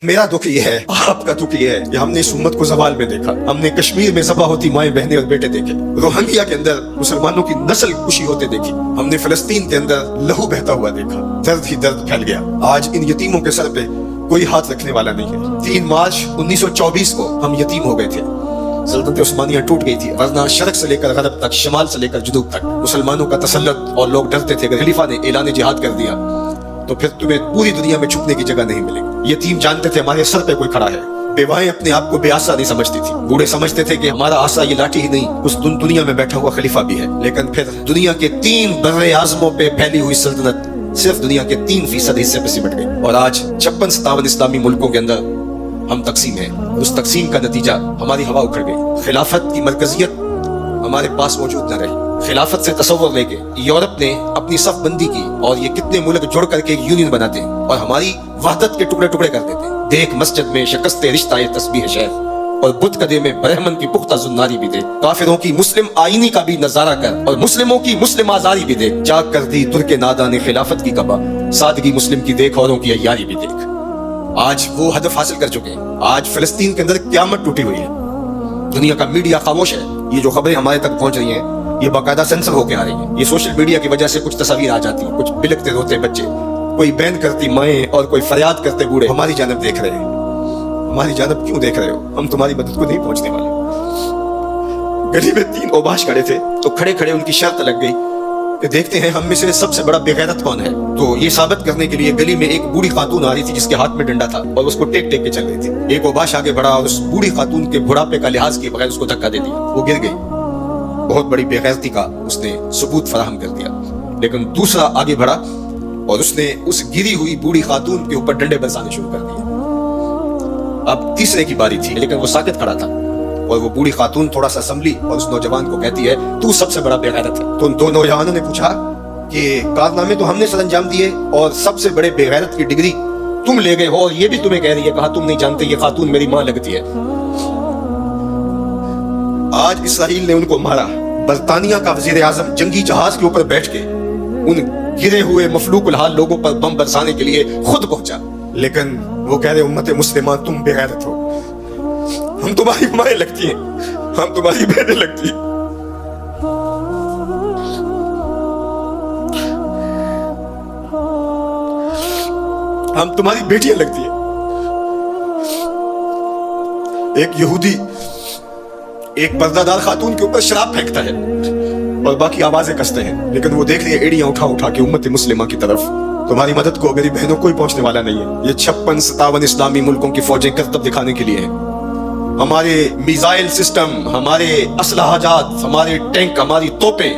मेरा दुख ये है, आपका दुख ये है कि हमने इस उम्मत को ज़वाल में देखा। हमने कश्मीर में ज़बा होती माएं बहनें और बेटे देखे, रोहिंग्या के अंदर मुसलमानों की नस्ल कुशी होते देखी, हमने फिलिस्तीन के अंदर लहू बहता हुआ देखा। दर्द ही दर्द फैल गया। आज इन यतीमों के सर पे कोई हाथ रखने वाला नहीं है। 3 मार्च 1924 को हम यतीम हो गए थे। सल्तनत उस्मानिया टूट गई थी, वरना शर्क से लेकर गरब तक, शमाल से लेकर जुनूब तक मुसलमानों का तसल्लुत, और लोग डरते थे कि खलीफा ने ऐलान जिहाद कर दिया तो फिर तुम्हें पूरी दुनिया में छुपने की जगह नहीं मिलेगी। यतीम जानते थे हमारे सर पे कोई खड़ा है। बेवाएं अपने आप को बेआसा नहीं समझती थी। बूढ़े समझते थे कि हमारा आसा ये लाठी ही नहीं, उस दुनिया में बैठा हुआ खलीफा भी है। लेकिन फिर दुनिया के 3 बर्रे आज़मों पे फैली हुई सल्तनत सिर्फ दुनिया के 3% हिस्से पे सिमट गई, और आज 56-57 इस्लामी मुल्कों के अंदर हम तकसीम हैं। उस तकसीम का नतीजा हमारी हवा उखड़ गई। खिलाफत की मरकजियत हमारे पास मौजूद न रही। खिलाफत से तसव्वुर लेके यूरोप ने अपनी सफ बंदी की, और ये कितने मुल्क जुड़ करके एक यूनियन बनाते हैं और हमारी वहदत के टुकड़े टुकड़े कर देते हैं। देख मस्जिद में शिकस्ते रिश्ता ये तस्बीह शेख, और बुत कदे में ब्रह्मन की पुख्ता जुन्नारी भी दे। काफिरों की मुस्लिम आईनी का भी नजारा कर, और मुस्लिमों की मुस्लिम आजारी भी देख। जाग कर दी तुर्के नादा ने खिलाफत की कबा, सादगी मुस्लिम की देख, औरों की अय्यारी भी देख। आज वो हदफ हासिल कर चुके हैं। आज फिलिस्तीन के अंदर क़यामत टूटी हुई है। दुनिया का मीडिया खामोश है। ये जो खबरें हमारे तक पहुंच रही हैं, ये बाकायदा सेंसर होके आ रही है। ये सोशल मीडिया की वजह से कुछ तस्वीर आ जाती है, कुछ बिलकते रोते बच्चे, कोई बैन करती माएं और कोई फरियाद करते बूढ़े हमारी जानब देख रहे हैं। हमारी जानब क्यों देख रहे हो? हम तुम्हारी मदद को नहीं पहुंचने वाले। गली में 3 ओबाश खड़े थे, तो खड़े खड़े उनकी शर्त लग गई कि देखते हैं हम में से सबसे बड़ा बेगैरत कौन है। तो ये साबित करने के लिए गली में एक बूढ़ी खातून आ रही थी जिसके हाथ में डंडा था, और उसको टेक टेक के चल रही थी। एक ओबाश आगे बढ़ा और उस बूढ़ी खातून के बुढ़ापे का लिहाज किए बगैर उसको धक्का दे दिया। वो गिर गई। बहुत बड़ी बेगैरती का उसने सबूत फराहम कर दिया। लेकिन दूसरा आगे बढ़ा और उसने उस गिरी हुई बूढ़ी खातून के ऊपर डंडे बरसाने शुरू कर दिए। अब तीसरे की बारी थी, लेकिन वो साकित खड़ा था, और वो बूढ़ी खातून थोड़ा सा संभली और उस नौजवान को कहती है, तू सबसे बड़ा बेगैरत है। तो उन 2 नौजवानों ने पूछा कि कारनामे तो हमने सर अंजाम दिए, और सबसे बड़े बेगैरत की डिग्री तुम ले गए हो, और ये भी तुम्हें कह रही है। कहा तुम नहीं जानते ये खातून मेरी माँ लगती है। आज इसराइल ने उनको मारा। बरतानिया का वजीर आजम जंगी जहाज के ऊपर बैठ के उन गिरे हुए मफलूकुल हाल लोगों पर बम बरसाने के लिए खुद पहुंचा। लेकिन वो कह रहे उम्मत मुस्लिमा तुम बेगैरत हो, हम तुम्हारी माएं लगती हैं, हम तुम्हारी बहनें लगती हैं। हम तुम्हारी बेटियां लगती हैं। एक यहूदी एक पर्दादार खातून के ऊपर शराब फेंकता है और बाकी आवाजें कसते हैं, लेकिन वो देख रही है एड़ियां उठा उठा के उम्मत मुस्लिमा की तरफ। तुम्हारी मदद को मेरी बहनों को ही पहुंचने वाला नहीं है। ये 56-57 इस्लामी मुल्कों की फौजें करतब दिखाने के लिए हैं। हमारे मिसाइल सिस्टम, हमारे असलहाजात, हमारे टैंक, हमारी तोपें,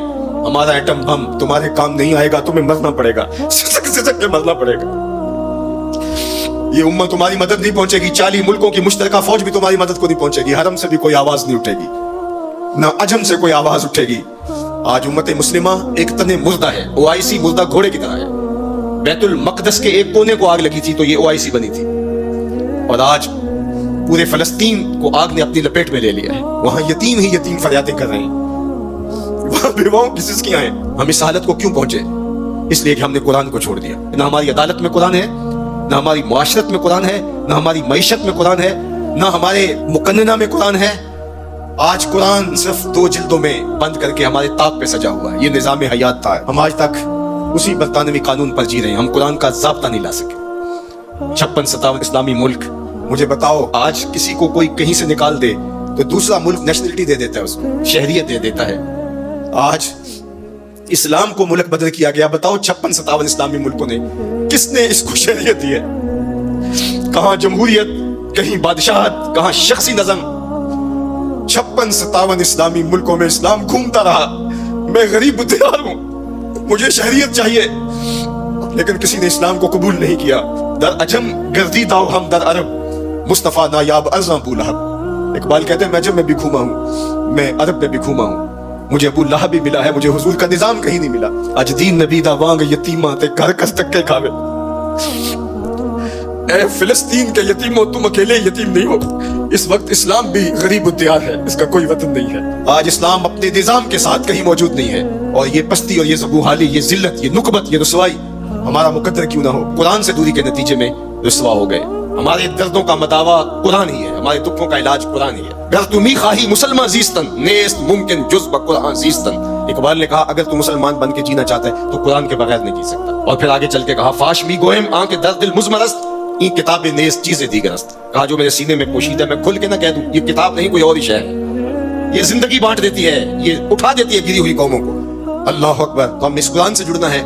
हमारा एटम बम तुम्हारे काम नहीं आएगा। तुम्हें मरना पड़ेगा, सिसक के मरना पड़ेगा। ये उम्मत तुम्हारी मदद नहीं पहुंचेगी। 40 मुल्कों की मुश्तरका फौज भी तुम्हारी मदद को नहीं पहुंचेगी। हरम से भी कोई आवाज नहीं उठेगी, ना अजम से कोई आवाज उठेगी। आज उम्मत मुस्लिमा एक तने मुर्दा है। OIC मुर्दा घोड़े की तरह है। बैतुल मकदस के एक कोने को आग लगी थी तो ये OIC बनी थी, और आज पूरे फलस्तीन को आग ने अपनी लपेट में ले लिया है। वहां यतीम ही यतीम फरियादें कर रहे हैं, वहां बेवाओं की सिसकियां हैं। हम इस हालत को क्यों पहुंचे? इसलिए कि हमने कुरान को छोड़ दिया। ना हमारी अदालत में कुरान है, ना हमारी मुआशरत में कुरान है, ना हमारी मईशत में कुरान है, ना हमारे मुकन्नना में कुरान है। आज कुरान सिर्फ 2 जिल्दों में बंद करके हमारे ताक पे सजा हुआ है। ये निजाम हयात था। हम आज तक उसी बरतानवी कानून पर जी रहे हैं। हम कुरान का ज़ाब्ता नहीं ला सके। 56-57 इस्लामी मुल्क, मुझे बताओ, आज किसी को कोई कहीं से निकाल दे तो दूसरा मुल्क नेशनलिटी दे देता है, उसको शहरियत दे देता है। आज इस्लाम को मुल्क बदल किया गया। बताओ 56-57 इस्लामी मुल्कों ने किसने इसको शहरियत दी है? कहां जमहूरियत, कहीं बादशाहत, कहां शख्सी नज़म। 56-57 इस्लामी मुल्कों में इस्लाम घूमता रहा। मैं गरीब बुद्धिदार हूं, मुझे शहरियत चाहिए, लेकिन किसी ने इस्लाम को कबूल नहीं किया। दर अजम गर्दीदा हम दर अरब, मुस्तफा नायाब अर्ज़ा अबू लहब। इकबाल कहते हैं मैं अजम में भी घूमा हूं, मैं अरब में भी घूमा हूं, मुझे अबू लहब भी मिला है, मुझे हुजूर का निजाम कहीं नहीं मिला। अज दीन नबी दा वांग यतीमा ते घर कस तक के खावे। ए फिलिस्तीन के यतीमों, तुम अकेले यतीम नहीं हो। इस वक्त इस्लाम भी गरीब उद्यार है, इसका कोई वतन नहीं है। आज इस्लाम अपने निजाम के साथ कहीं मौजूद नहीं है, और ये पस्ती और ये ज़बूहाली, ये जिल्लत, ये नुकबत, ये रुसवाई हमारा मुकद्दर क्यों ना हो, कुरान से दूरी के नतीजे में रुसवा हो गए। ہمارے دردوں کا مداوا قرآن ہی ہے, ہمارے دکھوں کا علاج قرآن ہی ہے. گر تمی خواہی مسلمان زیستن نیست ممکن جز بقرآن زیستن. اقبال نے کہا اگر تو مسلمان بن کے جینا چاہتا ہے تو قرآن کے بغیر نہیں جی سکتا. اور پھر آگے چل کے کہا فاش می گوہم آن کے درد دل مزمرست این کتاب نیست چیزیں دیگرست. کہا جو میرے سینے میں پوشیدہ میں کھل کے نہ کہہ دوں, یہ کتاب نہیں کوئی اور ہی شے ہے, یہ زندگی بانٹ دیتی ہے, یہ اٹھا دیتی ہے گری ہوئی قوموں کو. اللہ اکبر. تو ہم اس قرآن سے جڑنا ہے.